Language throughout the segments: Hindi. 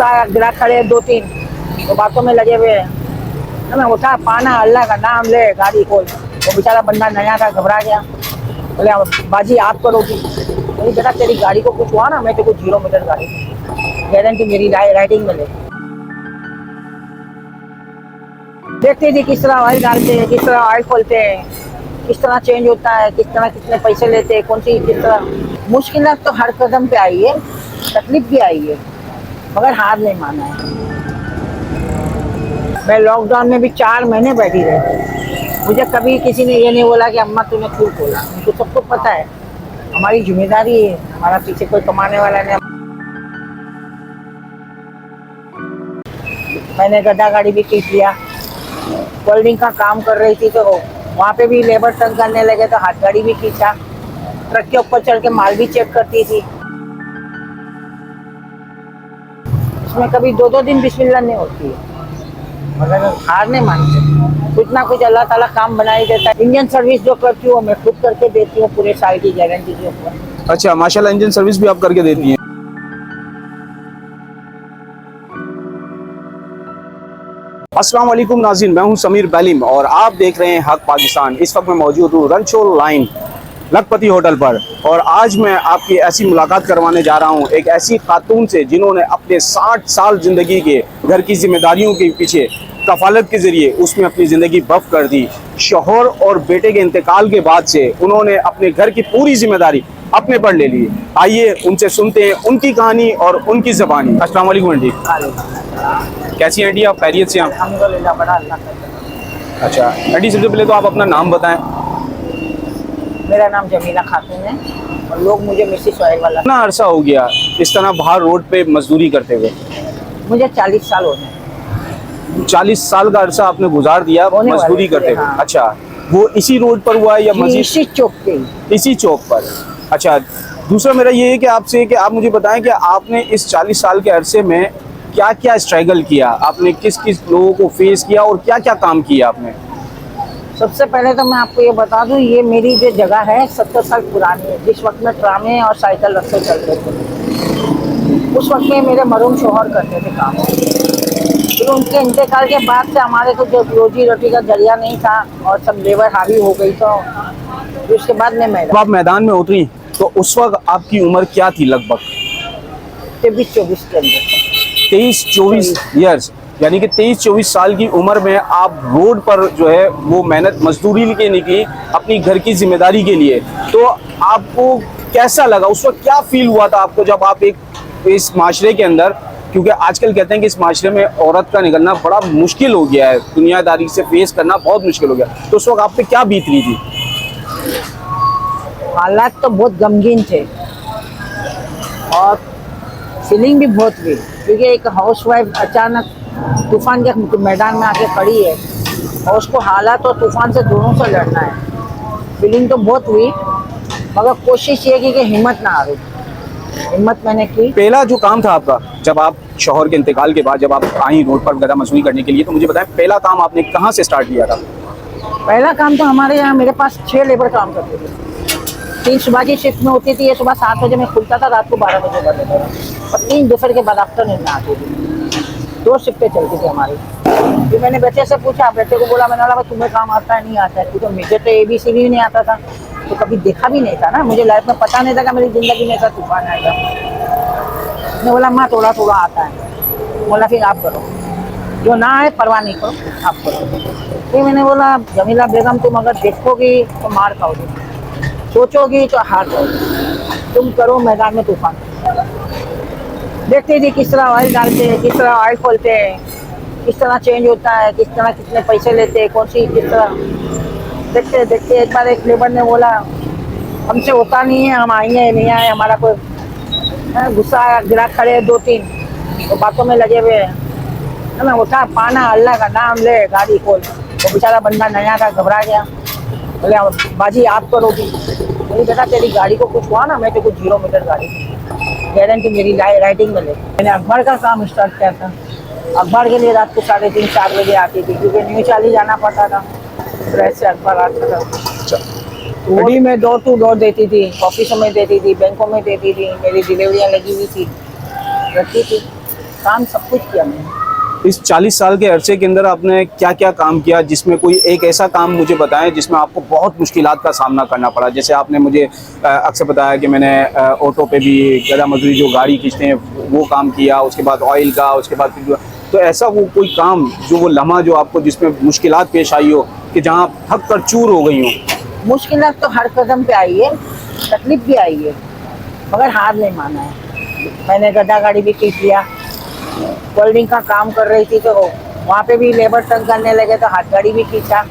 ग्राहक खड़े दो तीन तो बातों में लगे हुए है ना। उठा पाना अल्लाह का नाम ले गाड़ी खोल। वो बेचारा बंदा नया था, घबरा गया। बोले बाजी आप करोगी? बोली बेटा तेरी गाड़ी को कुछ हुआ ना मैं तेरे को 0 मीटर गाड़ी गारंटी मेरी राइडिंग में ले। देखते थी किस तरह ऑयल डालते हैं, किस तरह ऑयल खोलते हैं, किस तरह चेंज होता है, किस तरह कितने पैसे लेते हैं, कौन सी किस तरह। मुश्किलात तो हर कदम पे आई है, तकलीफ भी आई है, मगर हार नहीं माना है। मैं लॉकडाउन में भी 4 महीने बैठी रही। मुझे कभी किसी ने ये नहीं बोला कि अम्मा तूने क्यों खोला। मुझे सबको पता है हमारी जिम्मेदारी है, हमारा पीछे कोई कमाने वाला नहीं। मैंने गड्ढा गाड़ी भी खींच लिया। वेल्डिंग का काम कर रही थी तो वहाँ पे भी लेबर तंग करने लगे तो हाथ गाड़ी भी खींचा। ट्रक के ऊपर चढ़ के माल भी चेक करती थी। इसमें कभी 2-2 दिन बिस्मिल्लाह नहीं होती है, मगर हार नहीं मानते। कुछ ना कुछ अल्लाह ताला काम बना ही देता है। इंजन सर्विस जो करती हूँ मैं खुद करके देती हूँ पूरे साल की गारंटी के ऊपर। अच्छा, माशाल्लाह इंजन सर्विस भी आप करके देती हैं। अस्सलाम वालेकुम नाज़रीन, मैं हूं समीर बैलिम और आप देख रहे हैं हक पाकिस्तान। इस वक्त मैं मौजूद हूं रनछोड़ लाइन लखपति होटल पर और आज मैं आपकी ऐसी मुलाकात करवाने जा रहा हूं एक ऐसी खातून से जिन्होंने अपने 60 साल ज़िंदगी के घर की जिम्मेदारियों के पीछे कफालत के ज़रिए उसमें अपनी ज़िंदगी वक्फ कर दी। शौहर और बेटे के इंतकाल के बाद से उन्होंने अपने घर की पूरी जिम्मेदारी अपने पर ले ली। आइए उनसे सुनते हैं उनकी कहानी और उनकी ज़बानी। अस्सलाम वालेकुम आंटी, कैसी हैं आंटी आप? खैरियत से आप? अल्हम्दुलिल्लाह, बड़ा अल्लाह का। अच्छा आंटी, सबसे पहले तो आप अपना नाम बताएं। मेरा नाम जमीला खातून है और लोग मुझे मिस्सी सोहेल वाला। कितना अरसा हो गया इस तरह बाहर रोड पे मजदूरी करते हुए? मुझे 40 साल हो गए। 40 साल का अरसा आपने गुजार दिया मजदूरी करते हुए? हाँ। अच्छा, वो इसी रोड पर हुआ है या मस्जिद? इसी चौक पे, इसी चौक पर। अच्छा, दूसरा मेरा ये है कि आपसे कि आप मुझे बताएं कि आपने इस 40 साल के अरसे में क्या क्या स्ट्रगल किया, आपने किस किस लोगों को फेस किया और क्या क्या काम किया आपने? सबसे पहले तो मैं आपको ये बता दूं, ये मेरी जो जगह है 70 साल पुरानी है। जिस वक्त में ट्रामे और साइकिल रस्ते चलते थे उस वक्त में मेरे मरूम शौहर करते थे काम। फिर उनके इंतकाल के बाद से हमारे को जो रोजी रोटी का जरिया नहीं था और सब लेबर हावी हो गई तो उसके बाद में मैं आप मैदान में उतरी तो उस वक्त आपकी उम्र क्या थी? लगभग 23-24 के अंदर। 23-24 ईयर्स, यानी कि 23-24 साल की उम्र में आप रोड पर जो है वो मेहनत मजदूरी के निकली अपनी घर की जिम्मेदारी के लिए। तो आपको कैसा लगा उस वक्त? क्या फील हुआ था आपको जब आप एक इस माशरे के अंदर, क्योंकि आजकल कहते हैं कि इस माशरे में औरत का निकलना बड़ा मुश्किल हो गया है, दुनियादारी से फेस करना बहुत मुश्किल हो गया, तो उस वक्त आप पे क्या बीत रही थी? हालात तो बहुत गमगीन थे और फीलिंग भी बहुत हुई, क्योंकि एक हाउसवाइफ अचानक तूफान के मैदान में आके खड़ी है और उसको हालात और तूफान से दोनों से लड़ना है। फीलिंग तो बहुत हुई, मगर कोशिश ये की कि हिम्मत ना हारूं। हिम्मत मैंने की। पहला जो काम था आपका जब आप शौहर के इंतकाल के बाद जब आप आई रोड पर गधा मजदूरी करने के लिए, तो मुझे बताएं पहला काम आपने कहाँ से स्टार्ट किया था? पहला काम तो हमारे यहाँ मेरे पास 6 लेबर काम करते थे। 3 सुबह की शिफ्ट में होती थी, ये सुबह 7 बजे में खुलता था, रात को 12 बजे बंद होता था और 3 दोपहर के बाद आफ्टरनून में आती थी। 2 शिफ्टें चलती थी हमारी। फिर मैंने बेटे से पूछा, बेटे को बोला, मैंने बोला तुम्हें काम आता है? नहीं आता है। क्योंकि मुझे तो ABC भी नहीं आता था, तो कभी देखा भी नहीं था ना, मुझे लाइफ में पता नहीं था कि मेरी ज़िंदगी में ऐसा तूफान आएगा। मैंने बोला माँ थोड़ा थोड़ा आता है। बोला फिर आप करो, जो ना आए परवाह नहीं करो, आप करो। फिर मैंने बोला जमीला बेगम तुम अगर देखोगी तो मार खाओगी, सोचोगी तो हार जाओगी, तुम करो मैदान में तूफान। देखते थी किस तरह ऑयल डालते हैं, किस तरह ऑयल खोलते हैं, किस तरह चेंज होता है, किस तरह कितने पैसे लेते हैं, कौन सी किस तरह। देखते देखते एक बार एक लेबर ने बोला हमसे होता नहीं है, हम आएंगे नहीं आए, हमारा कोई गुस्सा आया। ग्राहक खड़े 2-3 तो बातों में लगे हुए है ना। उठा पाना अल्लाह का नाम ले गाड़ी खोल। वो बेचारा बंदा नया था, घबरा गया। बोले बाजी आप करोगी? बोली बेटा तेरी गाड़ी को कुछ हुआ ना मैं तेरे को 0 मीटर गाड़ी गारंटी मेरी राइडिंग में ले। मैंने अखबार का काम स्टार्ट किया था। अखबार के लिए रात को 3:30-4 बजे आती थी, क्योंकि न्यूज़ चाली जाना पड़ता था, प्रेस से अखबार आता था। वही मैं डोर टू डोर देती थी, ऑफिसों में देती थी, बैंकों में देती थी, मेरी डिलीवरियाँ लगी हुई थी, रखती थी। काम सब कुछ किया मैंने। इस 40 साल के अरसे के अंदर आपने क्या क्या काम किया, जिसमें कोई एक ऐसा काम मुझे बताएं जिसमें आपको बहुत मुश्किलात का सामना करना पड़ा? जैसे आपने मुझे अक्सर बताया कि मैंने ऑटो पे भी गधा मजदूरी जो गाड़ी खींचते हैं वो काम किया, उसके बाद ऑयल का, उसके बाद फिर तो ऐसा वो कोई काम जो वो लम्हा जो आपको जिसमें मुश्किलात पेश आई हो कि जहाँ आप थक कर चूर हो गई हो? मुश्किलात तो हर कदम पे आई है, तकलीफ भी आई है, मगर हार नहीं माना है। मैंने गधा गाड़ी भी खींच लिया, वेल्डिंग का काम कर रही थी तो वहाँ पे भी लेबर तंग करने लगे तो हाथ गाड़ी भी खींचा।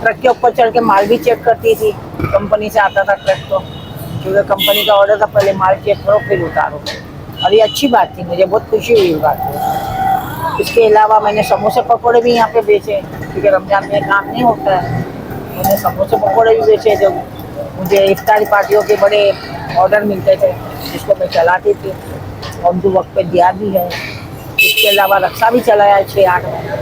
ट्रक के ऊपर चढ़ के माल भी चेक करती थी, कंपनी से आता था ट्रक तो, क्योंकि कंपनी का ऑर्डर था पहले माल चेक करो फिर उतारो। और ये अच्छी बात थी, मुझे बहुत खुशी हुई इस बात से। इसके अलावा मैंने समोसे पकौड़े भी यहाँ पे बेचे, क्योंकि रमजान में काम नहीं होता है। मैंने समोसे पकौड़े भी बेचे, जो मुझे इफ्तारी पार्टियों के बड़े ऑर्डर मिलते थे जिसको मैं चलाती थी, और उनको वक्त पे दिया भी है। इसके अलावा रक्षा भी चलाया है 6-8 महीने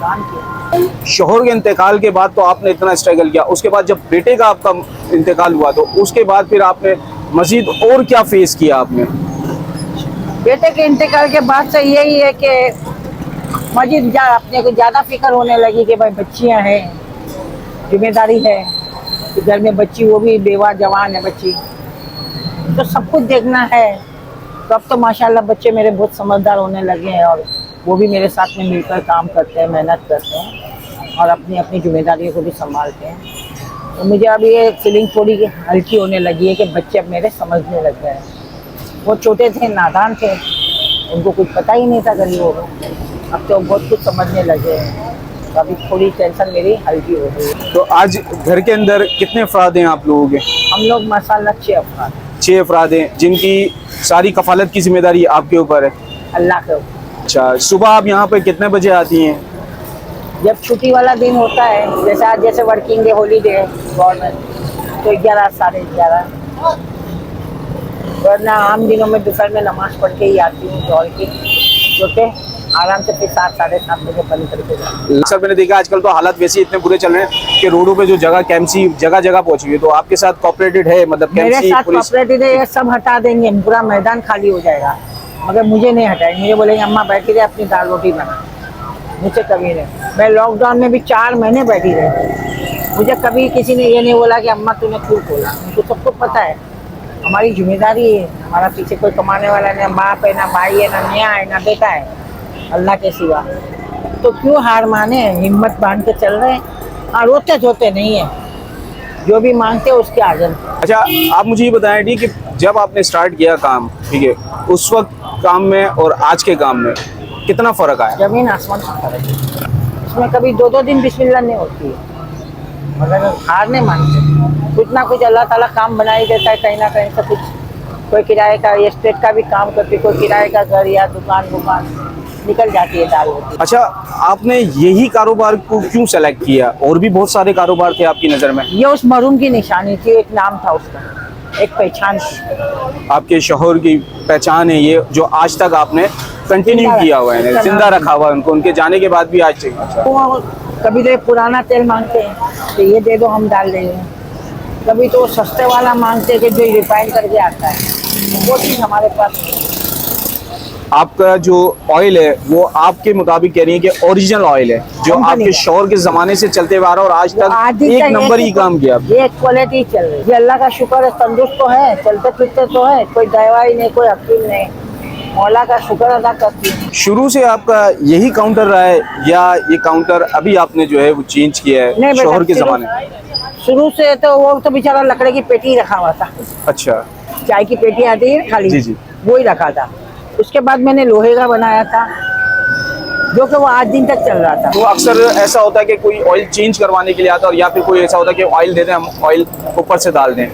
काम किया। शोहर के इंतकाल के बाद तो आपने इतना स्ट्रगल किया, उसके बाद जब बेटे का आपका इंतकाल हुआ तो उसके बाद फिर आपने मजीद और क्या फेस किया आपने? बेटे के इंतकाल के बाद से यही है कि मजीद अपने को ज़्यादा फिक्र होने लगी कि भाई बच्चियां हैं, जिम्मेदारी है कि घर में बच्ची, वो भी बेवा जवान है बच्ची, तो सब कुछ देखना है। तो अब तो माशाल्लाह बच्चे मेरे बहुत समझदार होने लगे हैं और वो भी मेरे साथ में मिलकर काम करते हैं, मेहनत करते हैं और अपनी अपनी जिम्मेदारियों को भी संभालते हैं। तो मुझे अब ये फीलिंग थोड़ी हल्की होने लगी है कि बच्चे अब मेरे समझने लग गए हैं। वो छोटे थे, नादान थे, उनको कुछ पता ही नहीं था गरीबों को, अब तो बहुत कुछ समझने लगे हैं। तो अभी थोड़ी टेंशन मेरी हल्की हो गई है। तो आज घर के अंदर कितने अफराद हैं आप लोगों के? हम लोग माशाल्लाह 6 अफराद, 6 अफराद हैं, जिनकी सारी कफालत की जिम्मेदारी आपके ऊपर है? अल्लाह के ऊपर। अच्छा, सुबह आप यहाँ पे कितने बजे आती हैं? जब छुट्टी वाला दिन होता है, जैसे आज जैसे वर्किंग डे, हॉलीडे है गवर्नमेंट, तो 11 साढ़े 11, वरना आम दिनों में दोपहर में नमाज पढ़ के ही आती हूँ दौड़ की, जो कि आराम से फिर 7 साढ़े 7 बजे बंद करके जाती हूँ। सर मैंने देखा आजकल तो हालात वैसे इतने बुरे चल रहे हैं कि रोडों पे जो जगह कैंपसी जगह जगह पहुंची हुई है, तो आपके साथ कोऑपरेटेड है? मतलब मेरे कैंपसी साथ पुलिस? कॉपरेटिव है, ये सब हटा देंगे, पूरा मैदान खाली हो जाएगा, मगर मुझे नहीं हटाएंगे। मुझे बोलेंगे अम्मा बैठी रहे, अपनी दाल रोटी बना, मुझे कभी नहीं। मैं लॉकडाउन में भी 4 महीने बैठी रही, मुझे कभी किसी ने ये नहीं बोला कि अम्मा तूने क्यों खोला। मुझे सबको पता है हमारी जिम्मेदारी है, हमारा पीछे कोई कमाने वाला नहीं, बाप है ना भाई है ना मियाँ है ना बेटा है अल्लाह के सिवा, तो क्यों हार माने, हिम्मत बांध के चल रहे हैं। हाँ, रोते धोते नहीं है, जो भी मांगते हैं उसके आगे। अच्छा, आप मुझे ये बताएं डी कि जब आपने स्टार्ट किया काम, ठीक है, उस वक्त काम में और आज के काम में कितना फ़र्क आया? जमीन आसमान का फर्क है। इसमें कभी 2-2 दिन बिस्मिल्लाह नहीं होती है, मगर हार नहीं मानते। कुछ ना कुछ अल्लाह ताला काम बना ही देता है कहीं ना कहीं से कुछ। कोई किराए का एस्टेट का भी काम करती, कोई किराए का घर या दुकान निकल जाती है दाल होती। अच्छा, आपने यही कारोबार को क्यों सेलेक्ट किया? और भी बहुत सारे कारोबार थे आपकी नज़र में? ये उस मरूम की निशानी थी, एक नाम था उसका, एक पहचान थी। आपके शोहर की पहचान है ये, जो आज तक आपने कंटिन्यू किया हुआ है, जिंदा रखा हुआ है उनको, उनके जाने के बाद भी आज तक। अच्छा। वो कभी तो पुराना तेल मांगते हैं तो ये दे दो हम डाल देंगे, कभी तो सस्ते वाला मांगते हैं कि जो रिफाइन करके आता है, वो चीज़ हमारे पास नहीं है। आपका जो ऑयल है वो आपके मुताबिक कह रही है कि ओरिजिनल ऑयल है, जो कंपनी आपके का। शोहर के ज़माने से चलते हुए आ रहा है और आज तक एक नंबर ही काम किया। ये क्वालिटी चल रही है, अल्लाह का शुक्र है, तंदुरुस्त तो है, चलते फिरते तो है, कोई दवाई नहीं, कोई हकीम नहीं, मौला का शुक्र अदा करती है। शुरू से आपका यही काउंटर रहा है या ये काउंटर अभी आपने जो है वो चेंज किया है नहीं शोहर के बेटा, ज़माने? शुरू से तो वो तो बेचारा लकड़े की पेटी रखा हुआ था, अच्छा, चाय की पेटी आती है खाली, जी जी, वो ही रखा था। उसके बाद मैंने लोहे का बनाया था, जो कि वो आज दिन तक चल रहा था। तो अक्सर ऐसा होता है कि कोई ऑयल चेंज करवाने के लिए आता है, और या फिर कोई ऐसा होता है कि ऑयल दे दें, हम ऑयल ऊपर से डाल दें।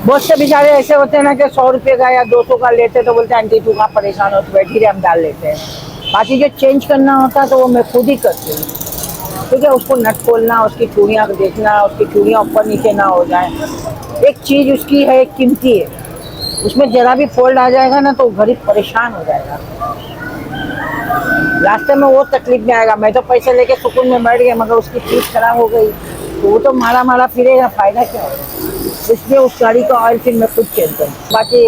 बहुत से बेचारे ऐसे होते हैं ना कि 100 रुपये का या 200 का लेते तो बोलते हैं आंटी तू कहाँ परेशान हो, तो बैठी रहे, हम डाल लेते हैं। बाकी जो चेंज करना होता है तो वो मैं खुद ही करती हूँ, ठीक है। उसको नट खोलना, उसकी चूड़ियाँ देखना, उसकी चूड़ियाँ ऊपर नीचे ना हो जाए। एक चीज़ उसकी है, एक कीमती है, उसमें जरा भी फोल्ड आ जाएगा ना तो गरीब परेशान हो जाएगा, रास्ते में वो तकलीफ में आएगा। मैं तो पैसे लेके सुकून में बैठ गया, मगर उसकी चीज़ खराब हो गई तो वो तो मारा फिरेगा, फ़ायदा क्या होगा। इसलिए उस गाड़ी का ऑयल फिर मैं खुद चेंज करूँ। बाकी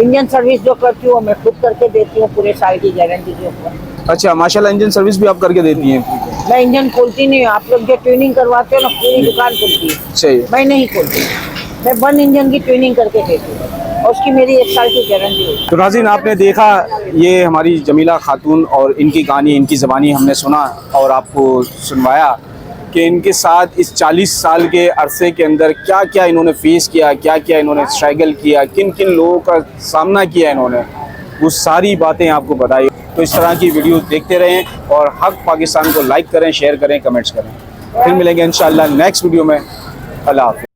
इंजन सर्विस जो करती हूँ मैं खुद करके देती हूँ पूरे साल की गारंटी के ऊपर। अच्छा माशाल्लाह, इंजन सर्विस भी आप करके देती हैं? मैं इंजन खोलती नहीं हूँ, आप लोग जो ट्यूनिंग करवाते हो ना पूरी दुकान खुलती है, सही। मैं नहीं खोलती। मैं 1 इंजन की ट्यूनिंग करके देती हूँ और उसकी मेरी 1 साल की गारंटी है। तो नाज़रीन, आपने देखा ये हमारी जमीला खातून और इनकी कहानी, इनकी ज़बानी हमने सुना और आपको सुनवाया कि इनके साथ इस 40 साल के अरसे के अंदर क्या क्या इन्होंने फेस किया, क्या क्या इन्होंने स्ट्रगल किया, किन किन लोगों का सामना किया इन्होंने, वो सारी बातें आपको बताई। तो इस तरह की वीडियो देखते रहें और हक पाकिस्तान को लाइक करें, शेयर करें, कमेंट्स करें। फिर मिलेंगे इंशाअल्लाह नेक्स्ट वीडियो में। अल्लाह हाफ़िज़।